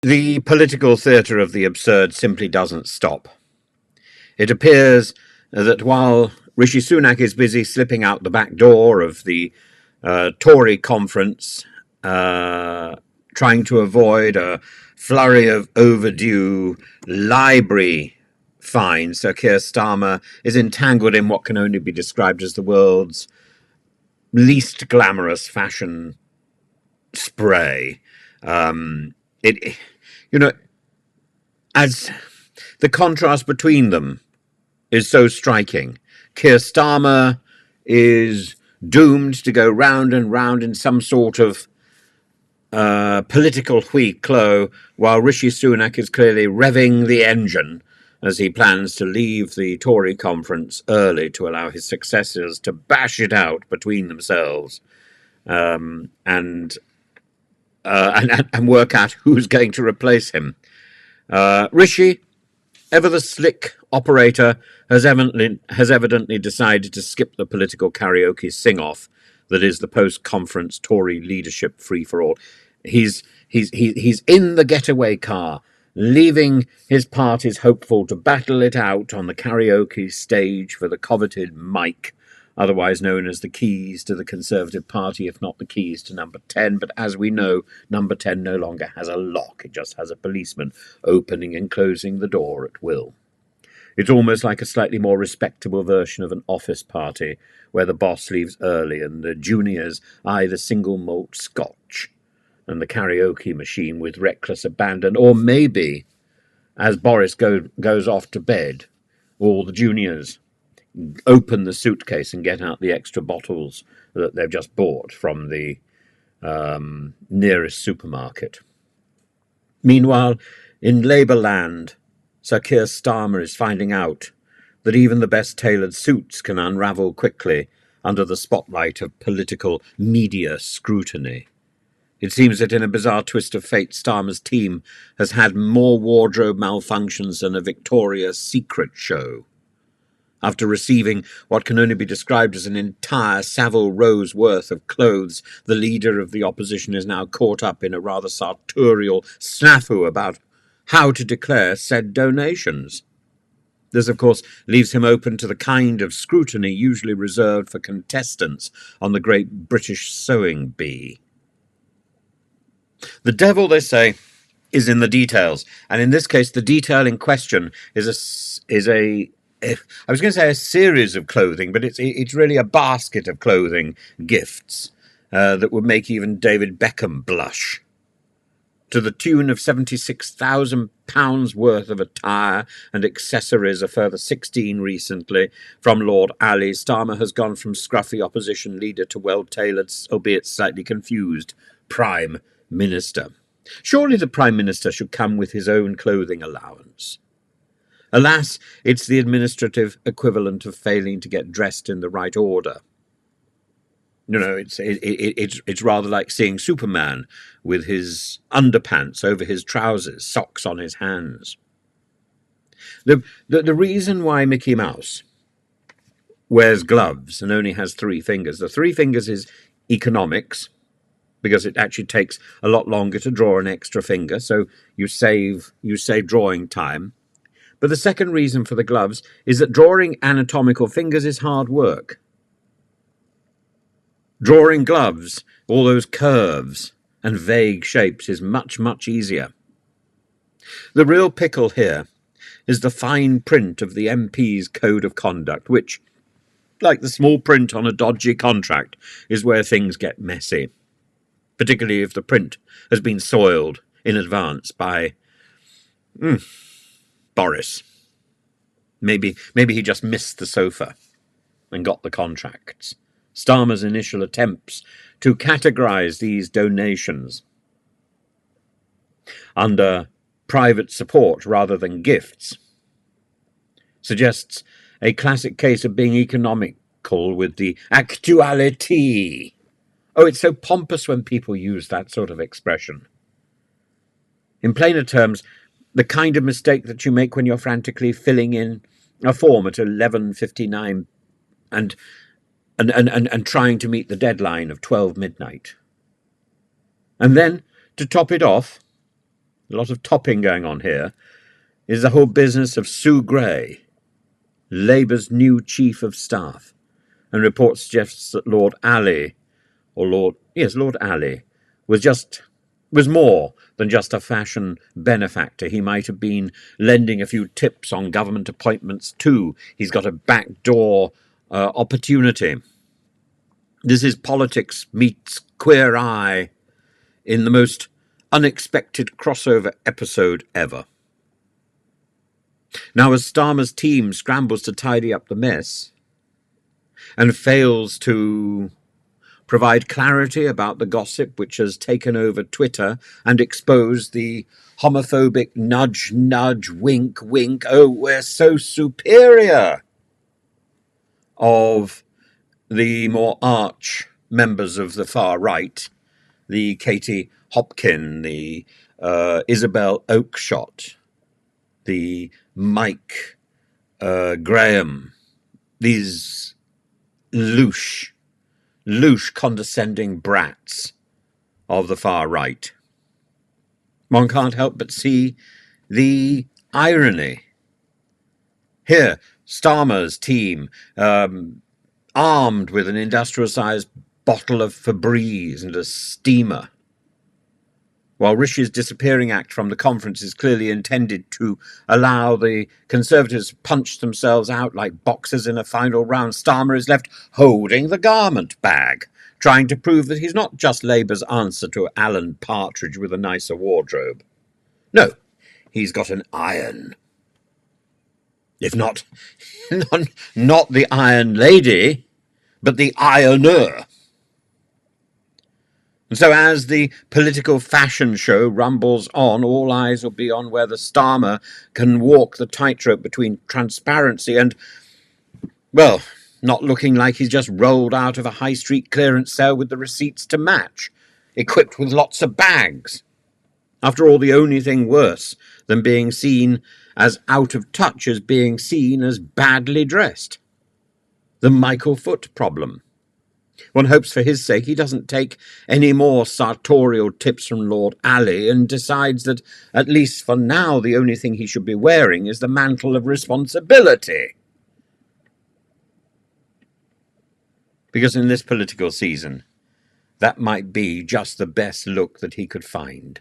The political theatre of the absurd simply doesn't stop. It appears that while Rishi Sunak is busy slipping out the back door of the Tory conference, trying to avoid a flurry of overdue library fines, Sir Keir Starmer is entangled in what can only be described as the world's least glamorous fashion spray. It, you know, as the contrast between them is so striking. Keir Starmer is doomed to go round and round in some sort of political huis clos, while Rishi Sunak is clearly revving the engine as he plans to leave the Tory conference early to allow his successors to bash it out between themselves and work out who's going to replace him. Rishi, ever the slick operator, has evidently decided to skip the political karaoke sing-off that is the post-conference Tory leadership free-for-all. He's in the getaway car, leaving his party's hopeful to battle it out on the karaoke stage for the coveted mic, otherwise known as the keys to the Conservative Party, if not the keys to number 10. But as we know, number 10 no longer has a lock. It just has a policeman opening and closing the door at will. It's almost like a slightly more respectable version of an office party where the boss leaves early and the juniors eye the single malt scotch and the karaoke machine with reckless abandon. Or maybe, as Boris goes off to bed, all the juniors open the suitcase and get out the extra bottles that they've just bought from the nearest supermarket. Meanwhile, in Labour land, Sir Keir Starmer is finding out that even the best tailored suits can unravel quickly under the spotlight of political media scrutiny. It seems that in a bizarre twist of fate, Starmer's team has had more wardrobe malfunctions than a Victoria's Secret show. After receiving what can only be described as an entire Savile Row's worth of clothes, the leader of the opposition is now caught up in a rather sartorial snafu about how to declare said donations. This, of course, leaves him open to the kind of scrutiny usually reserved for contestants on the Great British Sewing Bee. The devil, they say, is in the details, and in this case, the detail in question is a I was going to say a series of clothing, but it's really a basket of clothing gifts that would make even David Beckham blush. To the tune of £76,000 worth of attire and accessories, a further 16 recently, from Lord Ali, Starmer has gone from scruffy opposition leader to well-tailored, albeit slightly confused, Prime Minister. Surely the Prime Minister should come with his own clothing allowance. Alas, it's the administrative equivalent of failing to get dressed in the right order. It's rather like seeing Superman with his underpants over his trousers, socks on his hands. The reason why Mickey Mouse wears gloves and only has 3 fingers, the 3 fingers is economics, because it actually takes a lot longer to draw an extra finger, so you save drawing time. But the second reason for the gloves is that drawing anatomical fingers is hard work. Drawing gloves, all those curves and vague shapes, is much, much easier. The real pickle here is the fine print of the MP's code of conduct, which, like the small print on a dodgy contract, is where things get messy, particularly if the print has been soiled in advance by Boris. Maybe he just missed the sofa and got the contracts. Starmer's initial attempts to categorize these donations under private support rather than gifts suggests a classic case of being economical with the actuality. Oh, it's so pompous when people use that sort of expression. In plainer terms, the kind of mistake that you make when you're frantically filling in a form at 11:59 and trying to meet the deadline of 12 midnight. And then, to top it off, a lot of topping going on here, is the whole business of Sue Gray, Labour's new chief of staff, and report suggests that Lord Alley, Lord Alley, was more than just a fashion benefactor. He might have been lending a few tips on government appointments too. He's got a backdoor opportunity. This is politics meets Queer Eye in the most unexpected crossover episode ever. Now, as Starmer's team scrambles to tidy up the mess and fails to provide clarity about the gossip which has taken over Twitter and exposed the homophobic nudge, nudge, wink, wink, oh, we're so superior of the more arch members of the far right, the Katie Hopkin, the Isabel Oakeshott, the Mike Graham, these louche, condescending brats of the far right. One can't help but see the irony. Here, Starmer's team, armed with an industrial-sized bottle of Febreze and a steamer, while Rishi's disappearing act from the conference is clearly intended to allow the Conservatives to punch themselves out like boxers in a final round, Starmer is left holding the garment bag, trying to prove that he's not just Labour's answer to Alan Partridge with a nicer wardrobe. No, he's got an iron. If not the Iron Lady, but the ironer. And so as the political fashion show rumbles on, all eyes will be on whether Starmer can walk the tightrope between transparency and, well, not looking like he's just rolled out of a high street clearance sale with the receipts to match, equipped with lots of bags. After all, the only thing worse than being seen as out of touch is being seen as badly dressed. The Michael Foot problem. One hopes for his sake he doesn't take any more sartorial tips from Lord Alley and decides that, at least for now, the only thing he should be wearing is the mantle of responsibility. Because in this political season, that might be just the best look that he could find.